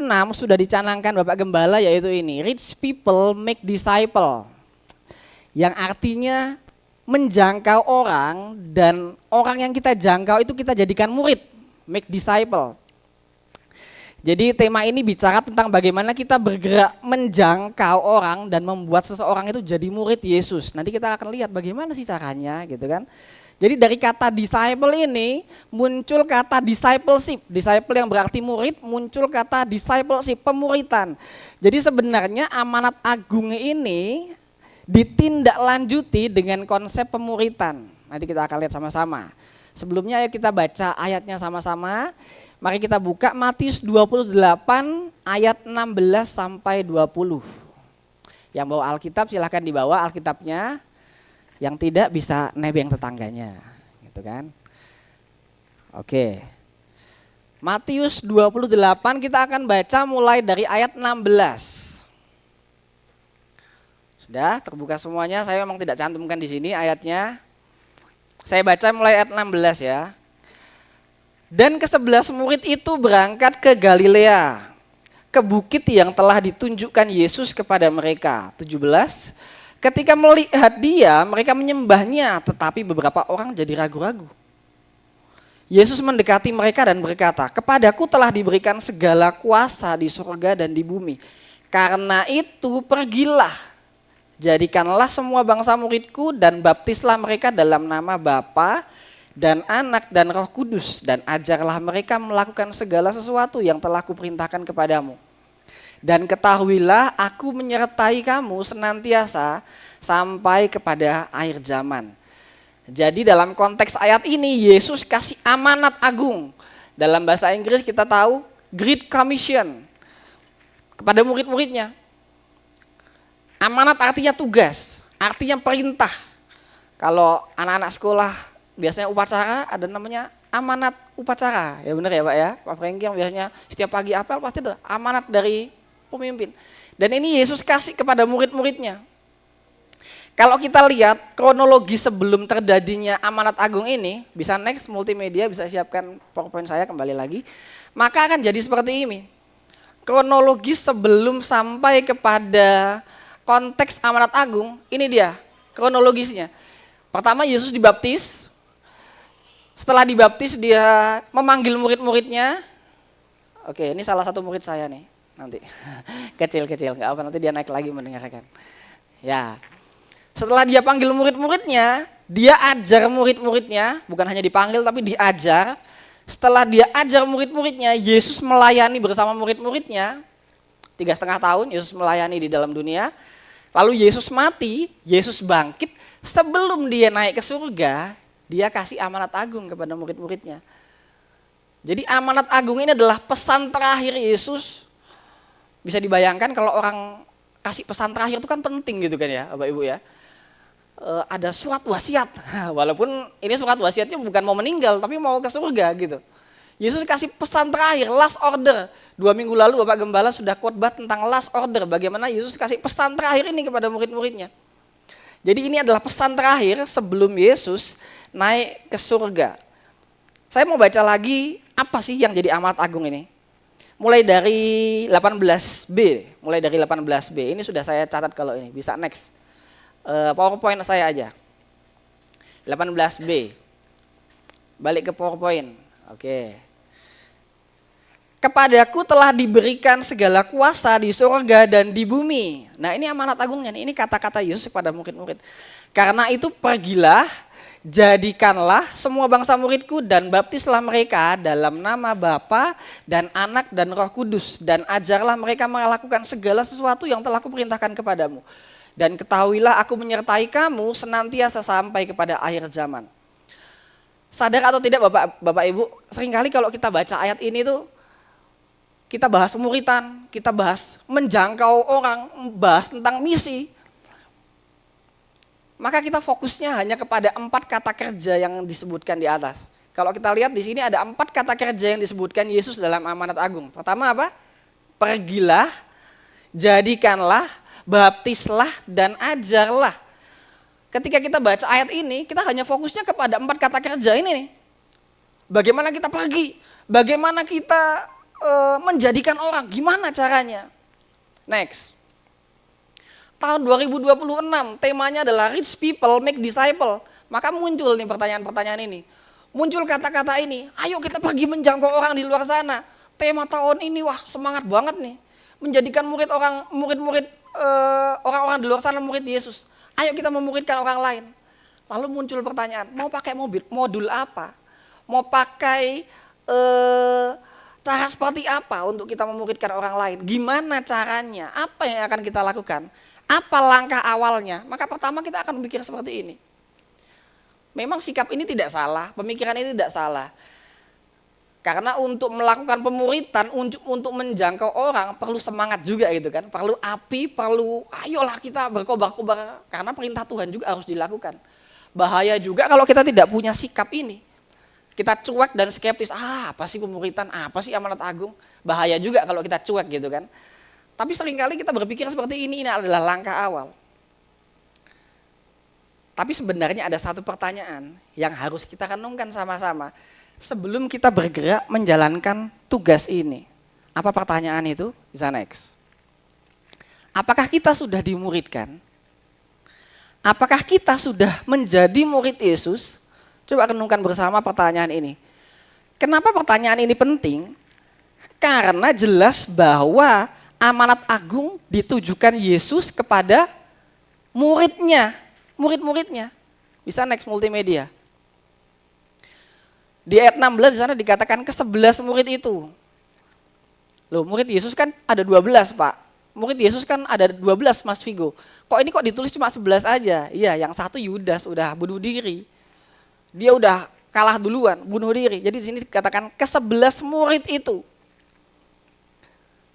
6 sudah dicanangkan Bapak Gembala, yaitu ini, rich people make disciple. Yang artinya menjangkau orang, dan orang yang kita jangkau itu kita jadikan murid, make disciple. Jadi tema ini bicara tentang bagaimana kita bergerak menjangkau orang dan membuat seseorang itu jadi murid Yesus. Nanti kita akan lihat bagaimana sih caranya gitu kan. Jadi dari kata disciple ini muncul kata discipleship. Disciple yang berarti murid, muncul kata discipleship, pemuritan. Jadi sebenarnya amanat agung ini ditindaklanjuti dengan konsep pemuritan. Nanti kita akan lihat sama-sama. Sebelumnya ayo kita baca ayatnya sama-sama. Mari kita buka Matius 28 ayat 16 sampai 20. Yang bawa Alkitab silahkan dibawa Alkitabnya. Yang tidak bisa nebeng tetangganya, gitu kan. Oke. Matius 28 kita akan baca mulai dari ayat 16. Sudah terbuka semuanya, saya memang tidak cantumkan di sini ayatnya. Saya baca mulai ayat 16 ya. Dan ke-11 murid itu berangkat ke Galilea, ke bukit yang telah ditunjukkan Yesus kepada mereka. 17. Ketika melihat dia, mereka menyembahnya, tetapi beberapa orang jadi ragu-ragu. Yesus mendekati mereka dan berkata, "Kepadaku telah diberikan segala kuasa di surga dan di bumi. Karena itu pergilah, jadikanlah semua bangsa muridku dan baptislah mereka dalam nama Bapa dan Anak dan Roh Kudus, dan ajarlah mereka melakukan segala sesuatu yang telah kuperintahkan kepadamu. Dan ketahuilah aku menyertai kamu senantiasa sampai kepada akhir zaman." Jadi dalam konteks ayat ini Yesus kasih amanat agung. Dalam bahasa Inggris kita tahu Great Commission kepada murid-muridnya. Amanat artinya tugas, artinya perintah. Kalau anak-anak sekolah biasanya upacara ada namanya amanat upacara. Ya benar ya Pak ya. Pak Franky yang biasanya setiap pagi apel pasti ada amanat dari pemimpin. Dan ini Yesus kasih kepada murid-muridnya. Kalau kita lihat kronologi sebelum terjadinya amanat agung ini, bisa next multimedia, bisa siapkan PowerPoint saya kembali lagi. Maka akan jadi seperti ini. Kronologi sebelum sampai kepada konteks amanat agung, ini dia kronologisnya. Pertama Yesus dibaptis. Setelah dibaptis dia memanggil murid-muridnya. Oke, ini salah satu murid saya nih. Nanti kecil-kecil, nggak apa, nanti dia naik lagi mendengarkan. Ya, setelah dia panggil murid-muridnya, dia ajar murid-muridnya, bukan hanya dipanggil tapi diajar. Setelah dia ajar murid-muridnya, Yesus melayani bersama murid-muridnya 3,5 tahun. Yesus melayani di dalam dunia. Lalu Yesus mati, Yesus bangkit. Sebelum dia naik ke surga, dia kasih amanat agung kepada murid-muridnya. Jadi amanat agung ini adalah pesan terakhir Yesus. Bisa dibayangkan kalau orang kasih pesan terakhir itu kan penting gitu kan ya Bapak Ibu ya. Ada surat wasiat, walaupun ini surat wasiatnya bukan mau meninggal tapi mau ke surga gitu. Yesus kasih pesan terakhir, last order. 2 minggu lalu Bapak Gembala sudah khotbah tentang last order, bagaimana Yesus kasih pesan terakhir ini kepada murid-muridnya. Jadi ini adalah pesan terakhir sebelum Yesus naik ke surga. Saya mau baca lagi apa sih yang jadi amanat agung ini. Mulai dari 18b, ini sudah saya catat kalau ini, bisa next. PowerPoint saya aja. 18b, balik ke PowerPoint, oke. Kepadaku telah diberikan segala kuasa di surga dan di bumi. Nah ini amanat agungnya, ini kata-kata Yesus kepada murid-murid. Karena itu pergilah, jadikanlah semua bangsa muridku dan baptislah mereka dalam nama Bapa dan Anak dan Roh Kudus, dan ajarlah mereka melakukan segala sesuatu yang telah kuperintahkan kepadamu. Dan ketahuilah aku menyertai kamu senantiasa sampai kepada akhir zaman. Sadar atau tidak Bapak Ibu, seringkali kalau kita baca ayat ini tuh kita bahas pemuritan, kita bahas menjangkau orang, bahas tentang misi. Maka kita fokusnya hanya kepada 4 kata kerja yang disebutkan di atas. Kalau kita lihat di sini ada 4 kata kerja yang disebutkan Yesus dalam amanat agung. Pertama apa? Pergilah, jadikanlah, baptislah, dan ajarlah. Ketika kita baca ayat ini, kita hanya fokusnya kepada 4 kata kerja ini nih. Bagaimana kita pergi, bagaimana kita menjadikan orang, gimana caranya? Next. Tahun 2026 temanya adalah Rich People Make Disciple. Maka muncul nih pertanyaan-pertanyaan ini. Muncul kata-kata ini, ayo kita pergi menjangkau orang di luar sana. Tema tahun ini wah semangat banget nih. Menjadikan murid-murid orang-orang di luar sana murid Yesus. Ayo kita memuridkan orang lain. Lalu muncul pertanyaan, mau pakai modul apa? Mau pakai cara seperti apa untuk kita memuridkan orang lain? Gimana caranya? Apa yang akan kita lakukan? Apa langkah awalnya? Maka pertama kita akan berpikir seperti ini. Memang sikap ini tidak salah, pemikiran ini tidak salah. Karena untuk melakukan pemuritan, untuk menjangkau orang perlu semangat juga gitu kan. Perlu api, perlu ayolah kita berkobar-kobar. Karena perintah Tuhan juga harus dilakukan. Bahaya juga kalau kita tidak punya sikap ini. Kita cuek dan skeptis, apa sih pemuritan, apa sih amanat agung. Bahaya juga kalau kita cuek gitu kan. Tapi seringkali kita berpikir seperti ini adalah langkah awal. Tapi sebenarnya ada satu pertanyaan yang harus kita renungkan sama-sama sebelum kita bergerak menjalankan tugas ini. Apa pertanyaan itu? Bisa next. Apakah kita sudah dimuridkan? Apakah kita sudah menjadi murid Yesus? Coba renungkan bersama pertanyaan ini. Kenapa pertanyaan ini penting? Karena jelas bahwa amanat agung ditujukan Yesus kepada murid-muridnya. Bisa next multimedia. Di ayat 16 di sana dikatakan ke-11 murid itu. Loh, murid Yesus kan ada 12, Pak. Murid Yesus kan ada 12, Mas Vigo. Kok ini ditulis cuma 11 aja? Iya, yang satu Yudas udah bunuh diri. Dia udah kalah duluan, bunuh diri. Jadi di sini dikatakan ke-11 murid itu.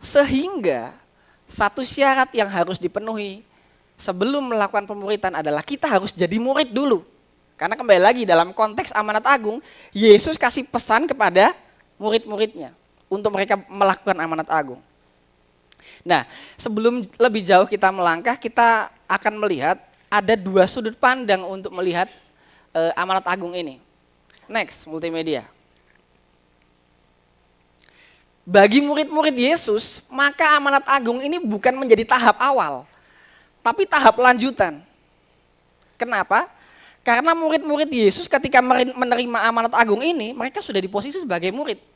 Sehingga satu syarat yang harus dipenuhi sebelum melakukan pemuritan adalah kita harus jadi murid dulu. Karena kembali lagi dalam konteks amanat agung, Yesus kasih pesan kepada murid-muridnya untuk mereka melakukan amanat agung. Nah, sebelum lebih jauh kita melangkah, kita akan melihat ada dua sudut pandang untuk melihat amanat agung ini. Next, multimedia. Bagi murid-murid Yesus, maka amanat agung ini bukan menjadi tahap awal, tapi tahap lanjutan. Kenapa? Karena murid-murid Yesus ketika menerima amanat agung ini, mereka sudah di posisi sebagai murid.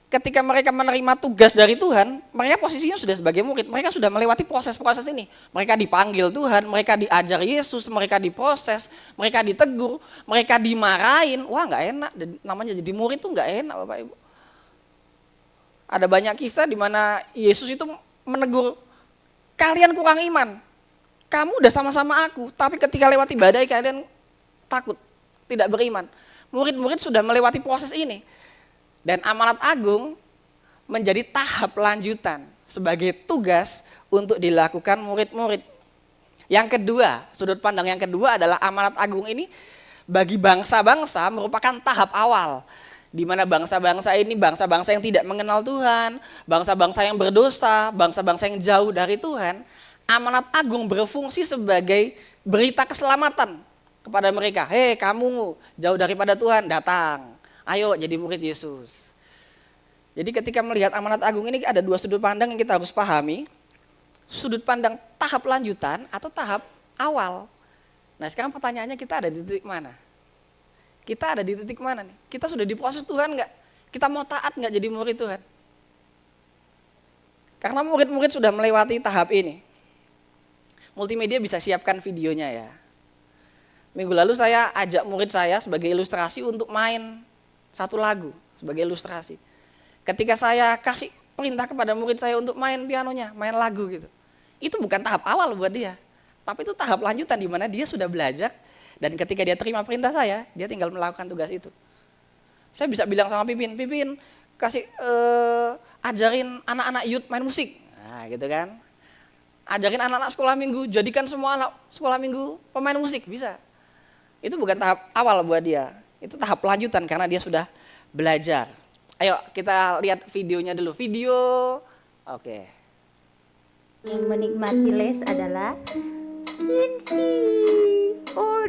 Ketika mereka menerima tugas dari Tuhan, mereka posisinya sudah sebagai murid. Mereka sudah melewati proses-proses ini. Mereka dipanggil Tuhan, mereka diajar Yesus, mereka diproses, mereka ditegur, mereka dimarahin. Wah, nggak enak. Namanya jadi murid tuh nggak enak, Bapak Ibu. Ada banyak kisah di mana Yesus itu menegur, kalian kurang iman. Kamu udah sama-sama aku, tapi ketika lewati badai kalian takut, tidak beriman. Murid-murid sudah melewati proses ini. Dan amanat agung menjadi tahap lanjutan sebagai tugas untuk dilakukan murid-murid. Yang kedua, sudut pandang yang kedua adalah amanat agung ini bagi bangsa-bangsa merupakan tahap awal. Di mana bangsa-bangsa ini bangsa-bangsa yang tidak mengenal Tuhan, bangsa-bangsa yang berdosa, bangsa-bangsa yang jauh dari Tuhan. Amanat agung berfungsi sebagai berita keselamatan kepada mereka. Hei kamu jauh daripada Tuhan, datang. Ayo jadi murid Yesus. Jadi ketika melihat amanat agung ini ada dua sudut pandang yang kita harus pahami. Sudut pandang tahap lanjutan atau tahap awal. Nah sekarang pertanyaannya kita ada di titik mana? Kita ada di titik mana nih? Kita sudah diproses Tuhan nggak? Kita mau taat nggak jadi murid Tuhan? Karena murid-murid sudah melewati tahap ini. Multimedia bisa siapkan videonya ya. Minggu lalu saya ajak murid saya sebagai ilustrasi untuk main satu lagu sebagai ilustrasi. Ketika saya kasih perintah kepada murid saya untuk main pianonya, main lagu gitu. Itu bukan tahap awal buat dia. Tapi itu tahap lanjutan di mana dia sudah belajar. Dan ketika dia terima perintah saya, dia tinggal melakukan tugas itu. Saya bisa bilang sama Pipin, kasih ajarin anak-anak youth main musik. Nah gitu kan. Ajarin anak-anak sekolah minggu, jadikan semua anak sekolah minggu pemain musik, bisa. Itu bukan tahap awal buat dia. Itu tahap lanjutan karena dia sudah belajar. Ayo kita lihat videonya dulu. Video, oke. Yang menikmati les adalah Kinki. Oh,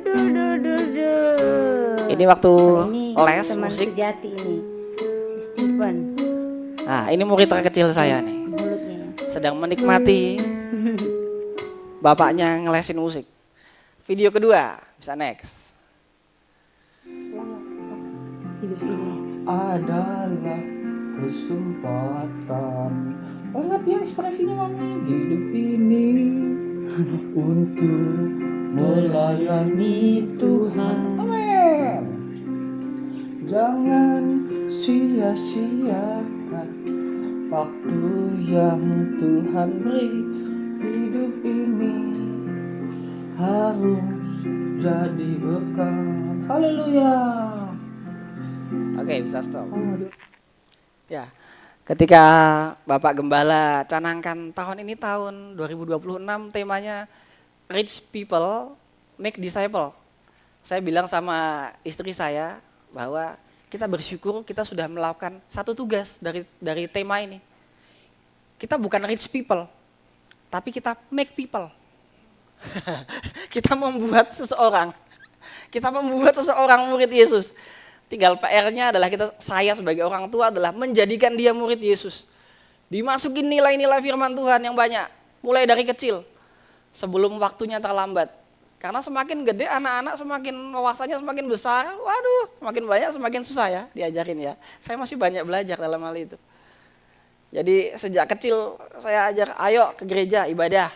Ini waktu ini les teman musik. sejati ini, si Stephen. Nah, ini murid terkecil saya nih. mulutnya ya. Sedang menikmati bapaknya ngelesin musik. Video kedua, bisa next. Hidup ini. Adalah kesempatan. Lihat dia ekspresinya mami. Hidup ini untuk melayani Tuhan. Amin. Jangan sia-siakan waktu yang Tuhan beri. Hidup ini harus jadi berkat. Haleluya. Oke, bisa stop. Oh, Ya, ketika Bapak Gembala canangkan tahun ini tahun 2026 temanya Rich People Make Disciple. Saya bilang sama istri saya bahwa kita bersyukur kita sudah melakukan satu tugas dari tema ini. Kita bukan rich people, tapi kita make people. Kita membuat seseorang murid Yesus. Tinggal PR-nya adalah saya sebagai orang tua adalah menjadikan dia murid Yesus. Dimasukin nilai-nilai firman Tuhan yang banyak, mulai dari kecil, sebelum waktunya terlambat. Karena semakin gede anak-anak semakin wawasannya semakin besar, waduh semakin banyak semakin susah ya diajarin ya. Saya masih banyak belajar dalam hal itu. Jadi sejak kecil saya ajar, ayo ke gereja ibadah,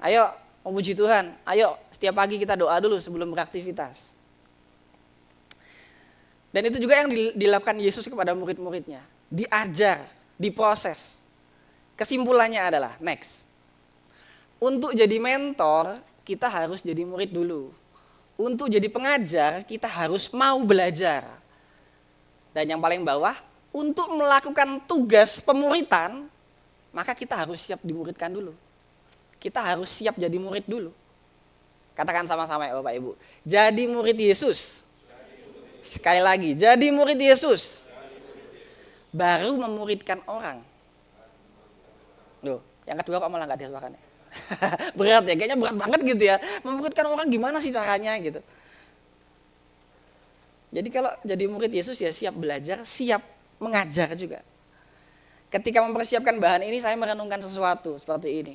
ayo memuji Tuhan, ayo setiap pagi kita doa dulu sebelum beraktivitas. Dan itu juga yang dilakukan Yesus kepada murid-muridnya. Diajar, diproses. Kesimpulannya adalah, next. Untuk jadi mentor, kita harus jadi murid dulu. Untuk jadi pengajar, kita harus mau belajar. Dan yang paling bawah, untuk melakukan tugas pemuritan, maka kita harus siap dimuridkan dulu. Kita harus siap jadi murid dulu. Katakan sama-sama ya Bapak Ibu. Jadi murid Yesus. Sekali lagi, jadi murid Yesus. Baru memuridkan orang. Loh, yang kedua kok malah gak disuarakan ya? Berat ya, kayaknya berat banget gitu ya. Memuridkan orang gimana sih caranya gitu. Jadi kalau jadi murid Yesus ya siap belajar, siap mengajar juga. Ketika mempersiapkan bahan ini saya merenungkan sesuatu seperti ini.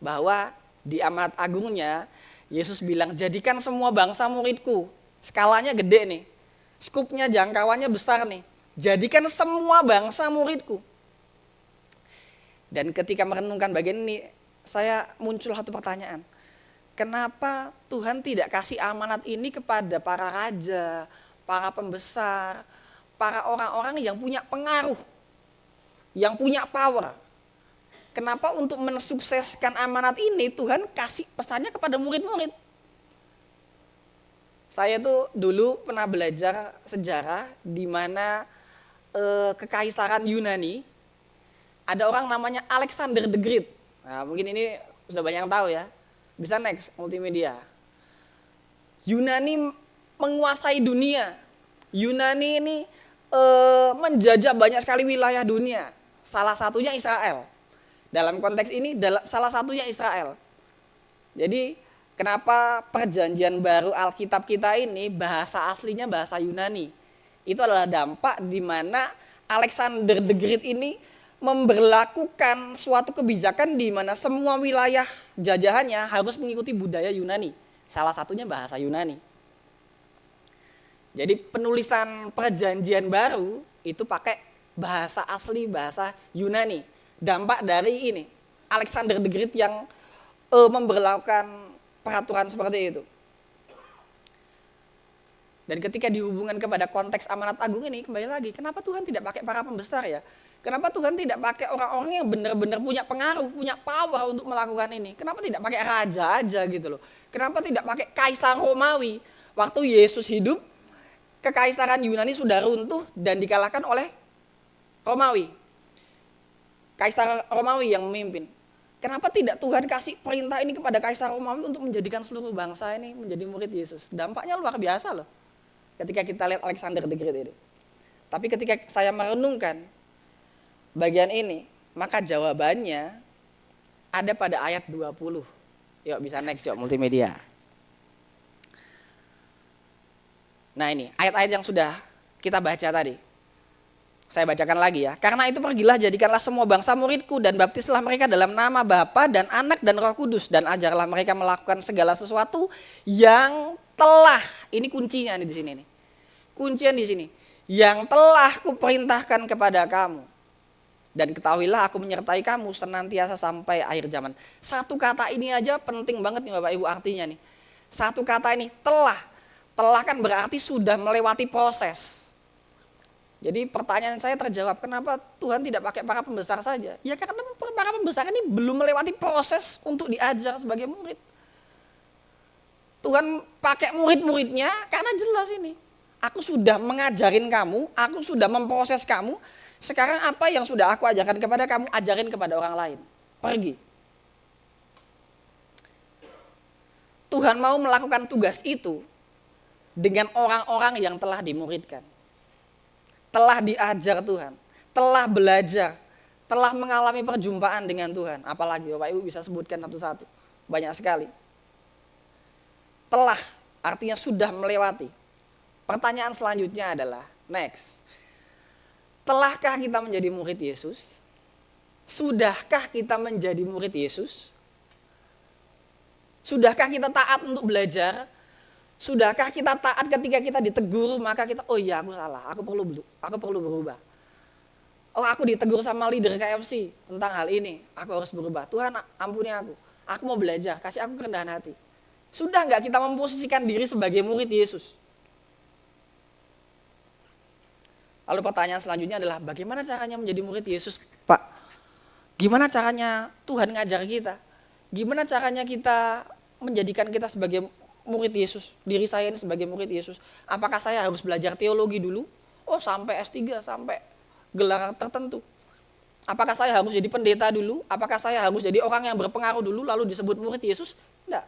Bahwa di amanat agungnya Yesus bilang jadikan semua bangsa muridku. Skalanya gede nih. Skupnya, jangkauannya besar nih. Jadikan semua bangsa muridku. Dan ketika merenungkan bagian ini, saya muncul satu pertanyaan. Kenapa Tuhan tidak kasih amanat ini kepada para raja, para pembesar, para orang-orang yang punya pengaruh, yang punya power? Kenapa untuk mensukseskan amanat ini Tuhan kasih pesannya kepada murid-murid? Saya tuh dulu pernah belajar sejarah di mana kekaisaran Yunani ada orang namanya Alexander the Great. Nah, mungkin ini sudah banyak yang tahu ya. Bisa next multimedia. Yunani menguasai dunia. Yunani ini menjajah banyak sekali wilayah dunia. Salah satunya Israel. Dalam konteks ini salah satunya Israel. Jadi kenapa perjanjian baru Alkitab kita ini bahasa aslinya bahasa Yunani? Itu adalah dampak di mana Alexander the Great ini memberlakukan suatu kebijakan di mana semua wilayah jajahannya harus mengikuti budaya Yunani. Salah satunya bahasa Yunani. Jadi penulisan perjanjian baru itu pakai bahasa asli, bahasa Yunani. Dampak dari ini, Alexander the Great yang memberlakukan peraturan seperti itu. Dan ketika dihubungkan kepada konteks amanat agung ini, kembali lagi, kenapa Tuhan tidak pakai para pembesar ya? Kenapa Tuhan tidak pakai orang-orang yang benar-benar punya pengaruh, punya power untuk melakukan ini? Kenapa tidak pakai raja aja gitu loh? Kenapa tidak pakai kaisar Romawi? Waktu Yesus hidup, kekaisaran Yunani sudah runtuh dan dikalahkan oleh Romawi. Kaisar Romawi yang memimpin. Kenapa tidak Tuhan kasih perintah ini kepada Kaisar Romawi untuk menjadikan seluruh bangsa ini menjadi murid Yesus? Dampaknya luar biasa loh. Ketika kita lihat Alexander the Great ini. Tapi ketika saya merenungkan bagian ini, maka jawabannya ada pada ayat 20. Yuk bisa next yuk multimedia. Nah ini ayat-ayat yang sudah kita baca tadi. Saya bacakan lagi ya. Karena itu pergilah, jadikanlah semua bangsa muridku dan baptislah mereka dalam nama Bapa dan Anak dan Roh Kudus, dan ajarlah mereka melakukan segala sesuatu yang telah, ini kuncinya nih di sini nih. Kuncian di sini. Yang telah kuperintahkan kepada kamu. Dan ketahuilah aku menyertai kamu senantiasa sampai akhir zaman. Satu kata ini aja penting banget nih Bapak Ibu artinya nih. Satu kata ini telah. Telah kan berarti sudah melewati proses. Jadi pertanyaan saya terjawab, kenapa Tuhan tidak pakai para pembesar saja? Ya karena para pembesar ini belum melewati proses untuk diajar sebagai murid. Tuhan pakai murid-muridnya karena jelas ini. Aku sudah mengajarin kamu, aku sudah memproses kamu. Sekarang apa yang sudah aku ajarkan kepada kamu, ajarin kepada orang lain. Pergi. Tuhan mau melakukan tugas itu dengan orang-orang yang telah dimuridkan. Telah diajar Tuhan, telah belajar, telah mengalami perjumpaan dengan Tuhan. Apalagi Bapak Ibu bisa sebutkan satu-satu, banyak sekali. Telah artinya sudah melewati. Pertanyaan selanjutnya adalah, next. Telahkah kita menjadi murid Yesus? Sudahkah kita menjadi murid Yesus? Sudahkah kita taat untuk belajar? Sudahkah kita taat ketika kita ditegur, maka kita, oh iya aku salah, aku perlu berubah. Oh aku ditegur sama leader KFC tentang hal ini, aku harus berubah. Tuhan ampuni aku mau belajar, kasih aku kerendahan hati. Sudah nggak kita memposisikan diri sebagai murid Yesus? Lalu pertanyaan selanjutnya adalah, bagaimana caranya menjadi murid Yesus, Pak? Gimana caranya Tuhan ngajar kita? Gimana caranya kita menjadikan kita sebagai murid Yesus, diri saya ini sebagai murid Yesus? Apakah saya harus belajar teologi dulu? Oh sampai S3, sampai gelar tertentu. Apakah saya harus jadi pendeta dulu? Apakah saya harus jadi orang yang berpengaruh dulu lalu disebut murid Yesus? Tidak.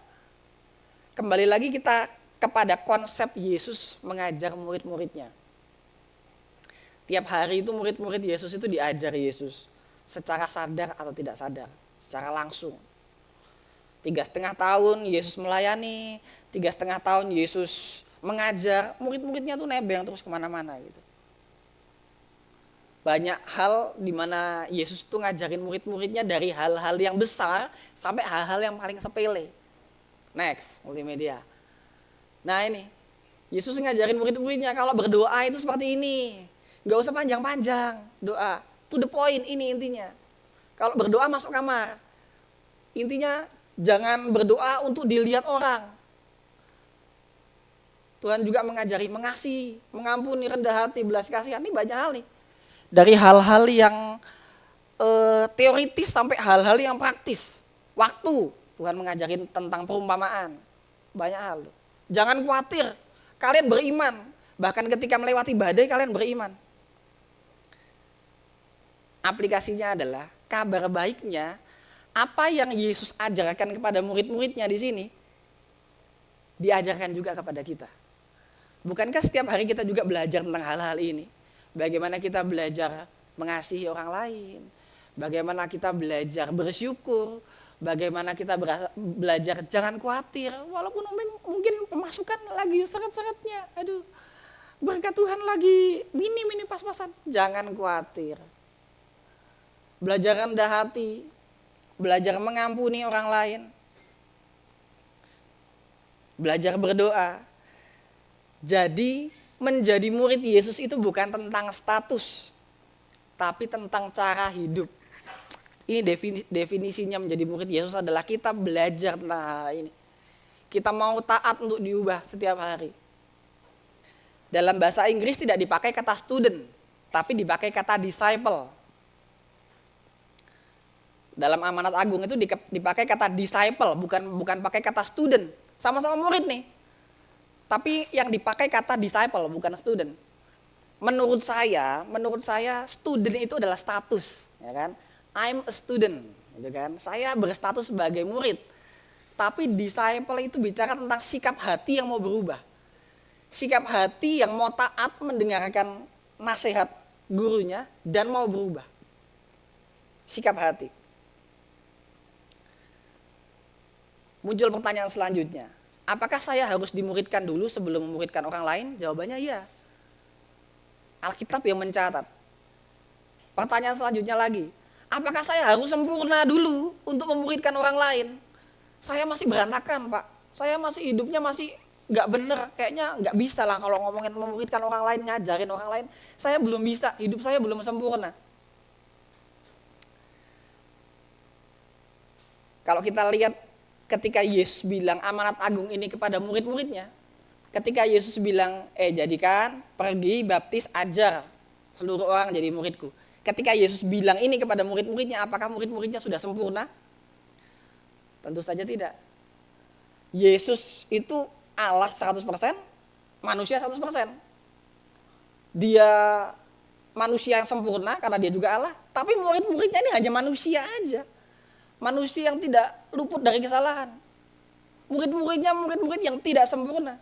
Kembali lagi kita kepada konsep Yesus mengajar murid-muridnya. Tiap hari itu murid-murid Yesus itu diajar Yesus secara sadar atau tidak sadar, secara langsung. 3,5 tahun Yesus melayani, 3,5 tahun Yesus mengajar, murid-muridnya tuh nebeng terus kemana-mana gitu. Banyak hal di mana Yesus tuh ngajarin murid-muridnya dari hal-hal yang besar sampai hal-hal yang paling sepele. Next, multimedia. Nah ini, Yesus ngajarin murid-muridnya kalau berdoa itu seperti ini. Gak usah panjang-panjang doa, to the point ini intinya. Kalau berdoa masuk kamar, intinya jangan berdoa untuk dilihat orang. Tuhan juga mengajari mengasihi, mengampuni, rendah hati, belas kasihan. Ini banyak hal nih. Dari hal-hal yang teoritis sampai hal-hal yang praktis. Waktu, Tuhan mengajarin tentang perumpamaan. Banyak hal. Jangan khawatir, kalian beriman. Bahkan ketika melewati badai kalian beriman. Aplikasinya adalah kabar baiknya, apa yang Yesus ajarkan kepada murid-muridnya di sini, diajarkan juga kepada kita. Bukankah setiap hari kita juga belajar tentang hal-hal ini? Bagaimana kita belajar mengasihi orang lain, bagaimana kita belajar bersyukur, bagaimana kita belajar jangan khawatir, walaupun mungkin pemasukan lagi seret-seretnya, aduh, berkat Tuhan lagi minim pas-pasan, jangan khawatir. Belajar rendah hati, belajar mengampuni orang lain, belajar berdoa. Jadi menjadi murid Yesus itu bukan tentang status, tapi tentang cara hidup. Ini definisinya menjadi murid Yesus adalah kita belajar tentang hal ini. Kita mau taat untuk diubah setiap hari. Dalam bahasa Inggris tidak dipakai kata student, tapi dipakai kata disciple. Dalam Amanat Agung itu dipakai kata disciple, bukan pakai kata student. Sama-sama murid nih. Tapi yang dipakai kata disciple, bukan student. Menurut saya student itu adalah status, ya kan? I'm a student, gitu kan? Saya berstatus sebagai murid. Tapi disciple itu bicara tentang sikap hati yang mau berubah. Sikap hati yang mau taat mendengarkan nasihat gurunya dan mau berubah. Sikap hati. Muncul pertanyaan selanjutnya, apakah saya harus dimuridkan dulu sebelum memuridkan orang lain? Jawabannya iya. Alkitab yang mencatat, Pertanyaan selanjutnya lagi, apakah saya harus sempurna dulu untuk memuridkan orang lain? Saya masih berantakan, Pak. Saya masih hidupnya masih nggak bener. Kayaknya nggak bisa lah kalau ngomongin memuridkan orang lain, ngajarin orang lain. Saya belum bisa, hidup saya belum sempurna. Kalau kita lihat ketika Yesus bilang amanat agung ini kepada murid-muridnya, ketika Yesus bilang, jadikan, pergi, baptis, ajar seluruh orang jadi muridku. Ketika Yesus bilang ini kepada murid-muridnya, apakah murid-muridnya sudah sempurna? Tentu saja tidak. Yesus itu Allah 100%, manusia 100%. Dia manusia yang sempurna karena dia juga Allah, tapi murid-muridnya ini hanya manusia aja. Manusia yang tidak luput dari kesalahan. Murid-muridnya murid-murid yang tidak sempurna.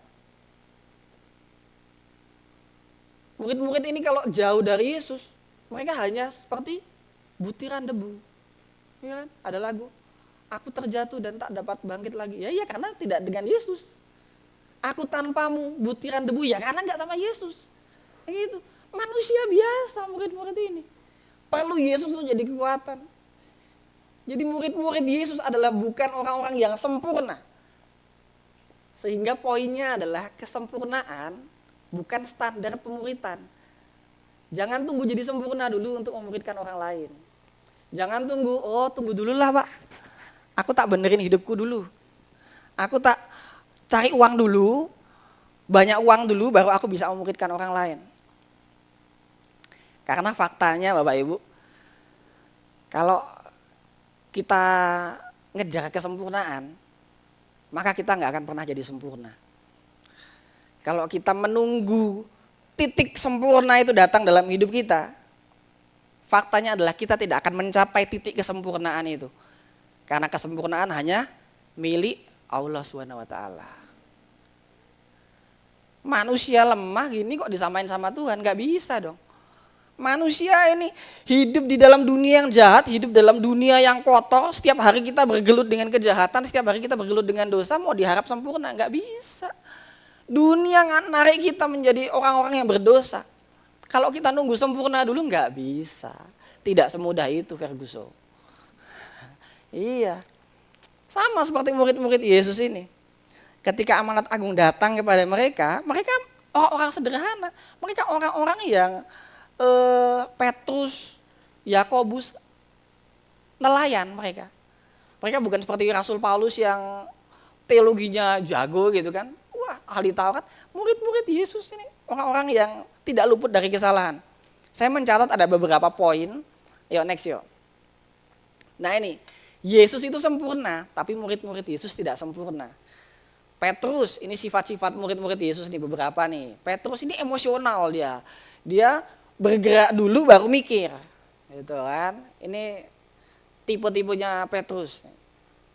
Murid-murid ini kalau jauh dari Yesus, mereka hanya seperti butiran debu. Ya kan? Ada lagu, aku terjatuh dan tak dapat bangkit lagi. Ya iya karena tidak dengan Yesus. Aku tanpamu butiran debu, ya karena nggak sama Yesus. Kayak gitu. Manusia biasa murid-murid ini. Perlu Yesus untuk jadi kekuatan. Jadi murid-murid Yesus adalah bukan orang-orang yang sempurna. Sehingga poinnya adalah kesempurnaan bukan standar pemuritan. Jangan tunggu jadi sempurna dulu untuk memuridkan orang lain. Jangan tunggu dulu lah Pak. Aku tak benerin hidupku dulu. Aku tak cari uang dulu, banyak uang dulu baru aku bisa memuridkan orang lain. Karena faktanya Bapak Ibu, kalau kita ngejar kesempurnaan, maka kita nggak akan pernah jadi sempurna. Kalau kita menunggu titik sempurna itu datang dalam hidup kita, faktanya adalah kita tidak akan mencapai titik kesempurnaan itu. Karena kesempurnaan hanya milik Allah SWT. Manusia lemah gini kok disamain sama Tuhan, nggak bisa dong. Manusia ini hidup di dalam dunia yang jahat, hidup dalam dunia yang kotor. Setiap hari kita bergelut dengan kejahatan, setiap hari kita bergelut dengan dosa, mau diharap sempurna, nggak bisa. Dunia narik kita menjadi orang-orang yang berdosa. Kalau kita nunggu sempurna dulu nggak bisa. Tidak semudah itu Ferguson. Iya, sama seperti murid-murid Yesus ini. Ketika amanat agung datang kepada mereka, mereka orang-orang sederhana. Mereka orang-orang yang Petrus, Yakobus, nelayan mereka. Mereka bukan seperti Rasul Paulus yang teologinya jago gitu kan. Wah, ahli Taurat. Murid-murid Yesus ini orang-orang yang tidak luput dari kesalahan. Saya mencatat ada beberapa poin. Yuk next yuk. Nah ini, Yesus itu sempurna, tapi murid-murid Yesus tidak sempurna. Petrus, ini sifat-sifat murid-murid Yesus nih beberapa nih. Petrus ini emosional dia. Dia bergerak dulu baru mikir, gitu kan. Ini tipe-tipenya Petrus.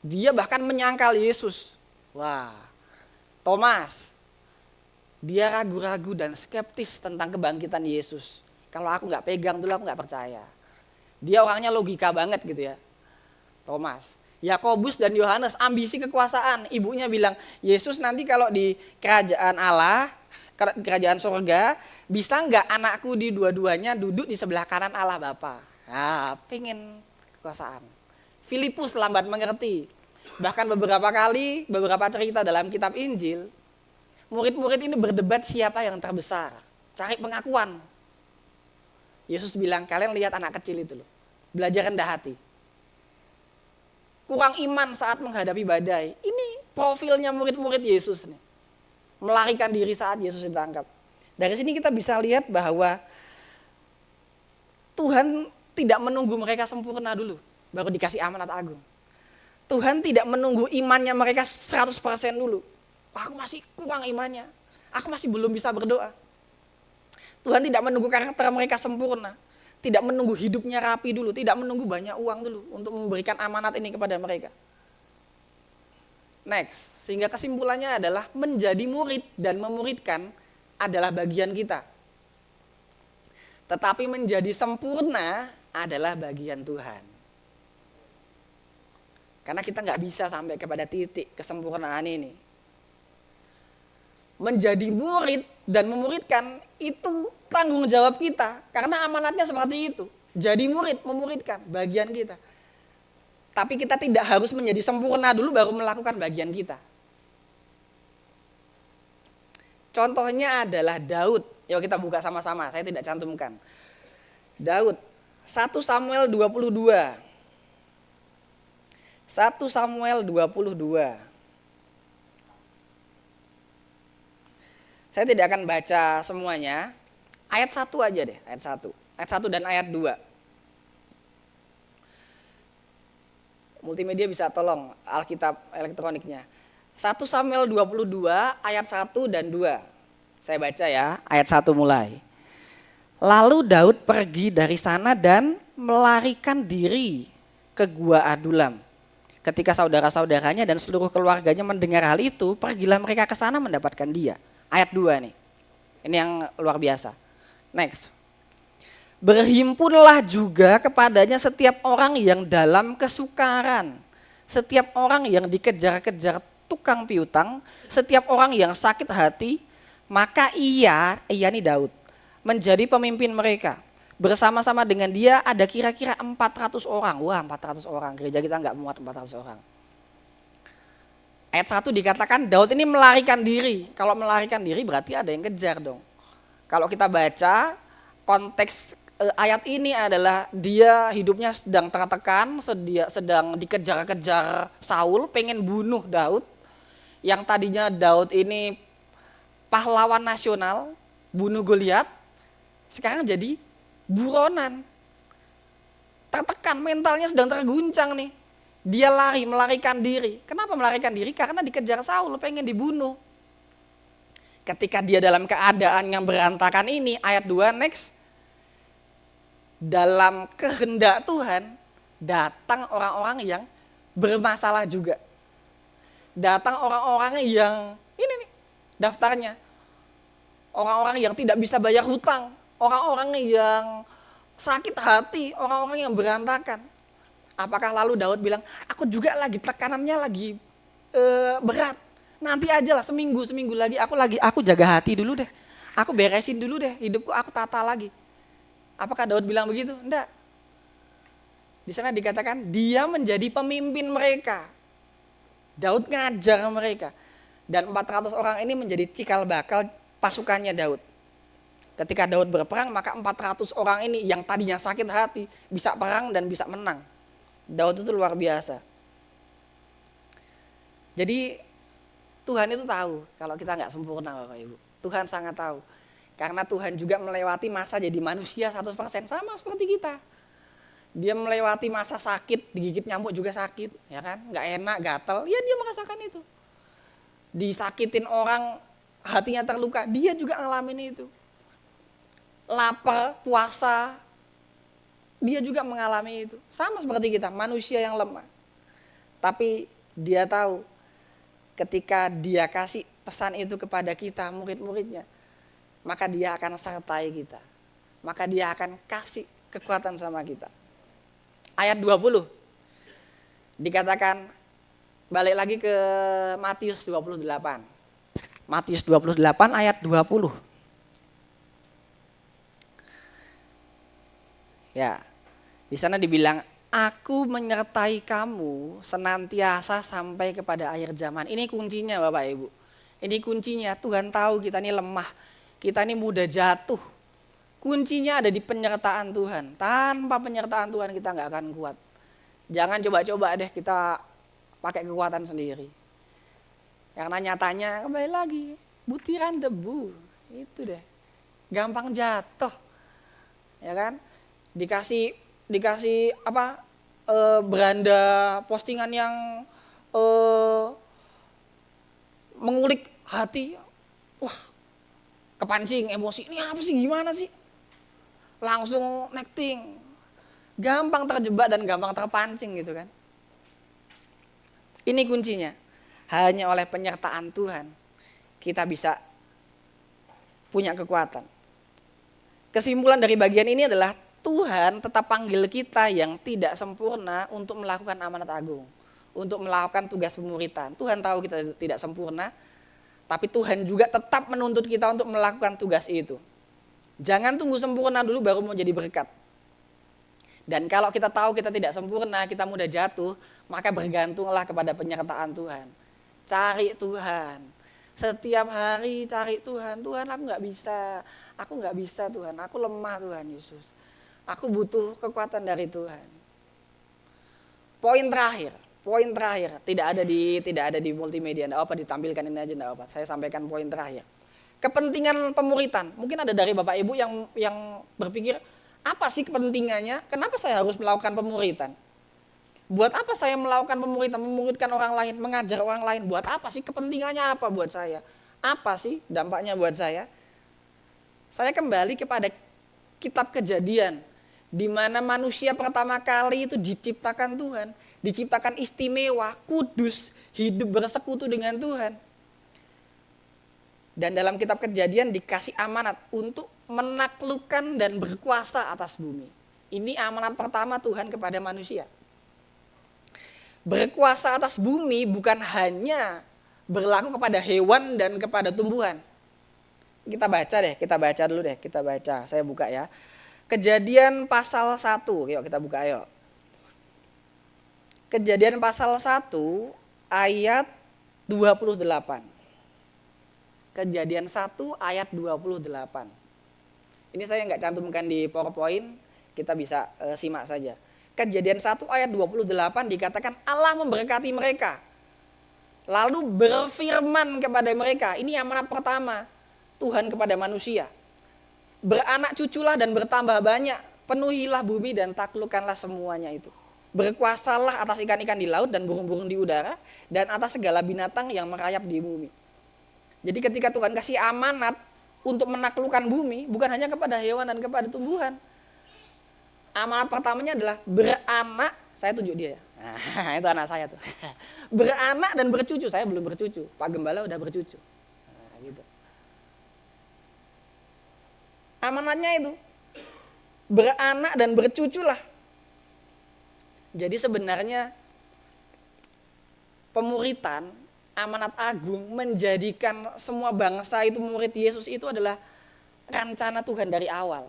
Dia bahkan menyangkal Yesus. Wah, Thomas, dia ragu-ragu dan skeptis tentang kebangkitan Yesus. Kalau aku nggak pegang dulu aku nggak percaya. Dia orangnya logika banget gitu ya. Thomas, Yakobus dan Yohanes ambisi kekuasaan. Ibunya bilang, Yesus nanti kalau di kerajaan Allah, kerajaan surga, bisa nggak anakku di dua-duanya duduk di sebelah kanan Allah Bapa? Nah, pengen kekuasaan. Filipus lambat mengerti. Bahkan beberapa kali, beberapa cerita dalam kitab Injil, murid-murid ini berdebat siapa yang terbesar. Cari pengakuan. Yesus bilang, kalian lihat anak kecil itu loh. Belajar rendah hati. Kurang iman saat menghadapi badai. Ini profilnya murid-murid Yesus nih. Melarikan diri saat Yesus ditangkap. Dari sini kita bisa lihat bahwa Tuhan tidak menunggu mereka sempurna dulu, baru dikasih amanat agung. Tuhan tidak menunggu imannya mereka 100% dulu. Aku masih kurang imannya, aku masih belum bisa berdoa. Tuhan tidak menunggu karakter mereka sempurna, tidak menunggu hidupnya rapi dulu, tidak menunggu banyak uang dulu untuk memberikan amanat ini kepada mereka. Next, sehingga kesimpulannya adalah menjadi murid dan memuridkan adalah bagian kita. Tetapi menjadi sempurna adalah bagian Tuhan. Karena kita nggak bisa sampai kepada titik kesempurnaan ini. Menjadi murid dan memuridkan itu tanggung jawab kita. Karena amanatnya seperti itu. Jadi murid, memuridkan bagian kita. Tapi kita tidak harus menjadi sempurna dulu baru melakukan bagian kita. Contohnya adalah Daud. Yuk kita buka sama-sama, saya tidak cantumkan. Daud, 1 Samuel 22. 1 Samuel 22. Saya tidak akan baca semuanya. Ayat 1 aja deh, ayat 1. Ayat 1 dan ayat 2. Multimedia bisa tolong Alkitab elektroniknya. 1 Samuel 22 ayat 1 dan 2. Saya baca ya, ayat 1 mulai. Lalu Daud pergi dari sana dan melarikan diri ke Gua Adulam. Ketika saudara-saudaranya dan seluruh keluarganya mendengar hal itu, pergilah mereka ke sana mendapatkan dia. Ayat 2 nih, ini yang luar biasa. Next. Berhimpunlah juga kepadanya setiap orang yang dalam kesukaran, setiap orang yang dikejar-kejar tukang piutang, setiap orang yang sakit hati, maka ia ini Daud, menjadi pemimpin mereka. Bersama-sama dengan dia ada kira-kira 400 orang. Wah, 400 orang. Gereja kita enggak muat 400 orang. Ayat 1 dikatakan Daud ini melarikan diri. Kalau melarikan diri berarti ada yang kejar dong. Kalau kita baca konteks ayat ini adalah dia hidupnya sedang tertekan, sedang dikejar-kejar Saul, pengen bunuh Daud. Yang tadinya Daud ini pahlawan nasional, bunuh Goliat, sekarang jadi buronan. Tertekan, mentalnya sedang terguncang nih. Dia melarikan diri. Kenapa melarikan diri? Karena dikejar Saul, pengen dibunuh. Ketika dia dalam keadaan yang berantakan ini, ayat 2 next. Dalam kehendak Tuhan, datang orang-orang yang bermasalah juga. Datang orang-orang yang, ini nih daftarnya. Orang-orang yang tidak bisa bayar hutang. Orang-orang yang sakit hati, orang-orang yang berantakan. Apakah lalu Daud bilang, aku juga lagi tekanannya lagi berat. Nanti aja lah seminggu lagi aku jaga hati dulu deh. Aku beresin dulu deh, hidupku aku tata lagi. Apakah Daud bilang begitu? Enggak. Di sana dikatakan dia menjadi pemimpin mereka. Daud ngajar mereka. Dan 400 orang ini menjadi cikal bakal pasukannya Daud. Ketika Daud berperang, maka 400 orang ini yang tadinya sakit hati bisa perang dan bisa menang. Daud itu luar biasa. Jadi Tuhan itu tahu kalau kita nggak sempurna Bapak Ibu. Tuhan sangat tahu. Karena Tuhan juga melewati masa jadi manusia 100%, sama seperti kita. Dia melewati masa sakit, digigit nyamuk juga sakit, ya kan? Nggak enak, gatal, ya dia merasakan itu. Disakitin orang, hatinya terluka, dia juga ngalamin itu. Lapar, puasa, dia juga mengalami itu. Sama seperti kita, manusia yang lemah. Tapi dia tahu ketika dia kasih pesan itu kepada kita, murid-muridnya, maka dia akan sertai kita. Maka dia akan kasih kekuatan sama kita. Ayat 20 dikatakan, balik lagi ke Matius 28. Matius 28 ayat 20. Ya, di sana dibilang, aku menyertai kamu senantiasa sampai kepada akhir zaman. Ini kuncinya Bapak Ibu. Ini kuncinya, Tuhan tahu kita ini lemah. Kita ini mudah jatuh. Kuncinya ada di penyertaan Tuhan. Tanpa penyertaan Tuhan kita nggak akan kuat. Jangan coba-coba deh kita pakai kekuatan sendiri. Karena nyatanya kembali lagi, butiran debu. Itu deh. Gampang jatuh. Ya kan? Dikasih apa beranda postingan yang mengulik hati, wah kepancing emosi, ini apa sih, gimana sih, langsung necting, gampang terjebak dan gampang terpancing gitu kan. Ini kuncinya, hanya oleh penyertaan Tuhan kita bisa punya kekuatan. Kesimpulan dari bagian ini adalah Tuhan tetap panggil kita yang tidak sempurna untuk melakukan amanat agung. Untuk melakukan tugas pemuritan. Tuhan tahu kita tidak sempurna. Tapi Tuhan juga tetap menuntut kita untuk melakukan tugas itu. Jangan tunggu sempurna dulu baru mau jadi berkat. Dan kalau kita tahu kita tidak sempurna, kita mudah jatuh, maka bergantunglah kepada penyertaan Tuhan. Cari Tuhan. Setiap hari cari Tuhan. Tuhan, aku nggak bisa. Aku nggak bisa Tuhan. Aku lemah Tuhan Yesus. Aku butuh kekuatan dari Tuhan. Poin terakhir. Tidak ada di multimedia. Nggak apa ditampilkan ini aja, nggak apa. Saya sampaikan poin terakhir. Kepentingan pemuritan. Mungkin ada dari Bapak Ibu yang berpikir, apa sih kepentingannya? Kenapa saya harus melakukan pemuritan? Buat apa saya melakukan pemuritan? Memuridkan orang lain, mengajar orang lain. Buat apa sih? Kepentingannya apa buat saya? Apa sih dampaknya buat saya? Saya kembali kepada kitab Kejadian, di mana manusia pertama kali itu diciptakan Tuhan, diciptakan istimewa, kudus, hidup bersekutu dengan Tuhan. Dan dalam kitab Kejadian dikasih amanat untuk menaklukkan dan berkuasa atas bumi. Ini amanat pertama Tuhan kepada manusia. Berkuasa atas bumi bukan hanya berlaku kepada hewan dan kepada tumbuhan. Kita baca dulu deh. Saya buka ya. Kejadian pasal 1, yuk kita buka yuk. Kejadian pasal 1 ayat 28. Kejadian 1 ayat 28. Ini saya nggak cantumkan di PowerPoint, kita bisa simak saja. Kejadian 1 ayat 28 dikatakan Allah memberkati mereka. Lalu berfirman kepada mereka, ini amanat pertama Tuhan kepada manusia. Beranak cuculah dan bertambah banyak, penuhilah bumi dan taklukkanlah semuanya itu. Berkuasalah atas ikan-ikan di laut dan burung-burung di udara dan atas segala binatang yang merayap di bumi. Jadi ketika Tuhan kasih amanat untuk menaklukkan bumi, bukan hanya kepada hewan dan kepada tumbuhan. Amanat pertamanya adalah beranak, saya tunjuk dia ya. Nah, itu anak saya tuh. Beranak dan bercucu, saya belum bercucu. Pak Gembala udah bercucu. Nah, gitu. Amanatnya itu beranak dan bercuculah. Jadi sebenarnya pemuritan, amanat agung menjadikan semua bangsa itu murid Yesus itu adalah rencana Tuhan dari awal.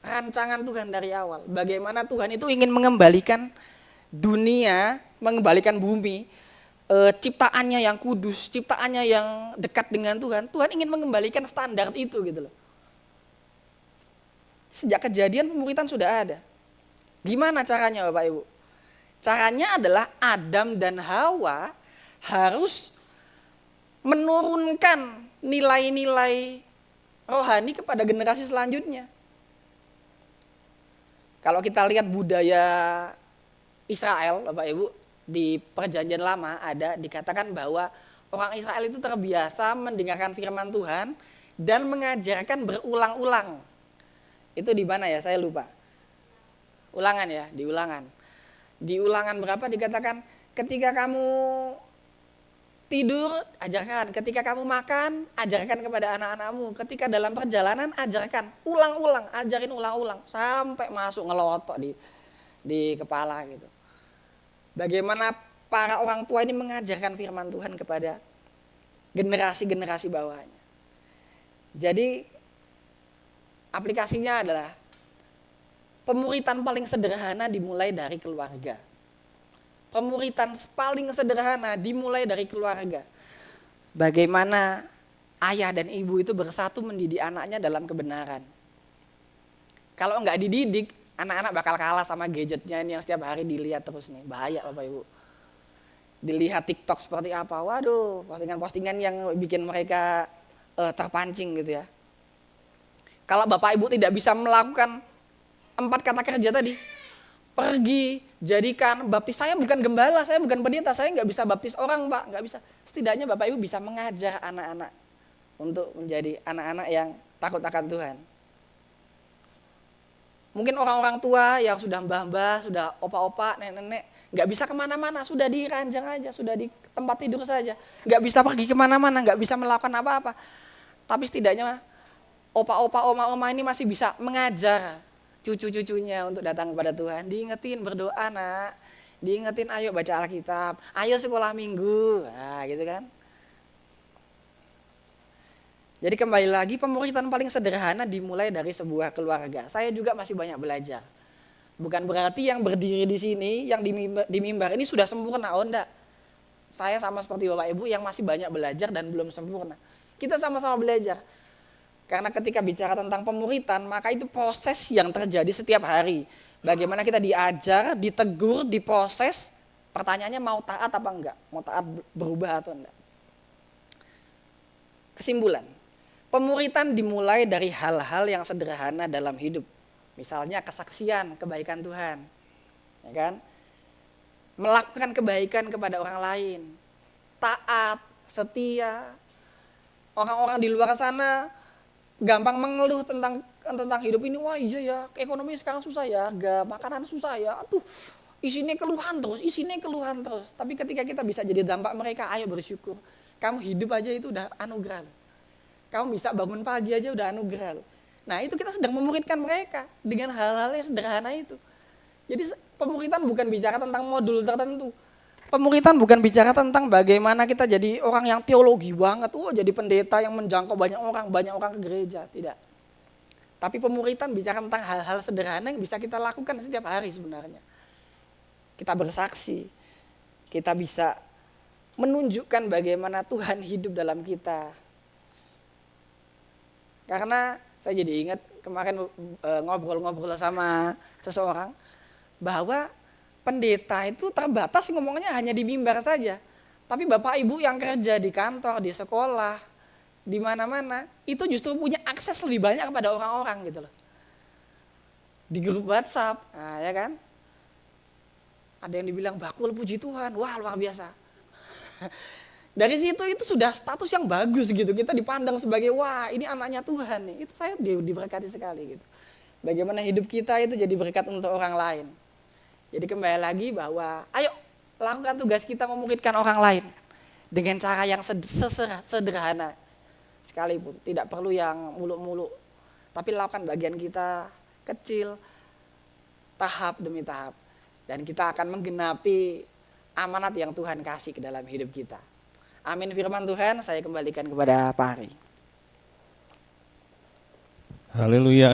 Rancangan Tuhan dari awal. Bagaimana Tuhan itu ingin mengembalikan dunia, mengembalikan bumi, ciptaannya yang kudus, ciptaannya yang dekat dengan Tuhan. Tuhan ingin mengembalikan standar itu gitu loh. Sejak Kejadian pemuritan sudah ada. Gimana caranya Bapak Ibu? Caranya adalah Adam dan Hawa harus menurunkan nilai-nilai rohani kepada generasi selanjutnya. Kalau kita lihat budaya Israel, Bapak Ibu, di Perjanjian Lama ada dikatakan bahwa orang Israel itu terbiasa mendengarkan firman Tuhan dan mengajarkan berulang-ulang. Itu di mana ya? Saya lupa. Ulangan ya, di Ulangan. Di Ulangan berapa dikatakan ketika kamu tidur ajarkan, ketika kamu makan ajarkan kepada anak-anakmu, ketika dalam perjalanan ajarkan, ulang-ulang, ajarin ulang-ulang sampai masuk ngelotok di kepala gitu. Bagaimana para orang tua ini mengajarkan firman Tuhan kepada generasi-generasi bawahnya. Jadi aplikasinya adalah pemuritan paling sederhana dimulai dari keluarga. Pemuritan paling sederhana dimulai dari keluarga. Bagaimana ayah dan ibu itu bersatu mendidik anaknya dalam kebenaran. Kalau enggak dididik, anak-anak bakal kalah sama gadgetnya ini yang setiap hari dilihat terus nih. Bahaya Bapak Ibu. Dilihat TikTok seperti apa, waduh, postingan-postingan yang bikin mereka terpancing gitu ya. Kalau Bapak Ibu tidak bisa melakukan 4 kata kerja tadi, pergi, jadikan, baptis. Saya bukan gembala, saya bukan pendeta, saya nggak bisa baptis orang Pak, nggak bisa. Setidaknya Bapak Ibu bisa mengajar anak-anak untuk menjadi anak-anak yang takut akan Tuhan. Mungkin orang-orang tua yang sudah mbah-mbah, sudah opa-opa, nenek-nenek, nggak bisa kemana-mana, sudah di ranjang aja, sudah di tempat tidur saja. Nggak bisa pergi kemana-mana, nggak bisa melakukan apa-apa. Tapi setidaknya opa-opa, oma-oma ini masih bisa mengajar cucu-cucunya untuk datang kepada Tuhan. Diingetin berdoa nak, diingetin ayo baca Alkitab, ayo sekolah minggu, nah gitu kan. Jadi kembali lagi pemuritan paling sederhana dimulai dari sebuah keluarga. Saya juga masih banyak belajar. Bukan berarti yang berdiri di sini, yang di mimbar ini sudah sempurna, oh enggak. Saya sama seperti Bapak Ibu yang masih banyak belajar dan belum sempurna. Kita sama-sama belajar. Karena ketika bicara tentang pemuritan, maka itu proses yang terjadi setiap hari. Bagaimana kita diajar, ditegur, diproses, pertanyaannya mau taat apa enggak? Mau taat berubah atau enggak? Kesimpulan, pemuritan dimulai dari hal-hal yang sederhana dalam hidup. Misalnya kesaksian, kebaikan Tuhan. Ya kan? Melakukan kebaikan kepada orang lain. Taat, setia. Orang-orang di luar sana gampang mengeluh tentang hidup ini. Wah iya ya, ekonomi sekarang susah ya, makanan susah ya. Aduh, isinya keluhan terus. Tapi ketika kita bisa jadi dampak mereka, ayo bersyukur. Kamu hidup aja itu udah anugerah. Kamu bisa bangun pagi aja udah anugerah. Nah itu kita sedang memuridkan mereka dengan hal-hal yang sederhana itu. Jadi pemuritan bukan bicara tentang modul tertentu. Pemuritan bukan bicara tentang bagaimana kita jadi orang yang teologi banget. Jadi pendeta yang menjangkau banyak orang ke gereja. Tidak. Tapi pemuritan bicara tentang hal-hal sederhana yang bisa kita lakukan setiap hari sebenarnya. Kita bersaksi. Kita bisa menunjukkan bagaimana Tuhan hidup dalam kita. Karena saya jadi ingat kemarin ngobrol-ngobrol sama seseorang bahwa pendeta itu terbatas ngomongnya hanya di mimbar saja. Tapi Bapak Ibu yang kerja di kantor, di sekolah, di mana-mana, itu justru punya akses lebih banyak kepada orang-orang gitu loh. Di grup WhatsApp, nah ya kan? Ada yang dibilang bakul puji Tuhan, wah luar biasa. Dari situ itu sudah status yang bagus gitu. Kita dipandang sebagai wah ini anaknya Tuhan nih. Itu saya diberkati sekali gitu. Bagaimana hidup kita itu jadi berkat untuk orang lain. Jadi kembali lagi bahwa ayo lakukan tugas kita memuridkan orang lain. Dengan cara yang sederhana sekalipun. Tidak perlu yang muluk-muluk. Tapi lakukan bagian kita kecil. Tahap demi tahap. Dan kita akan menggenapi amanat yang Tuhan kasih ke dalam hidup kita. Amin firman Tuhan, saya kembalikan kepada Pak Hari. Haleluya.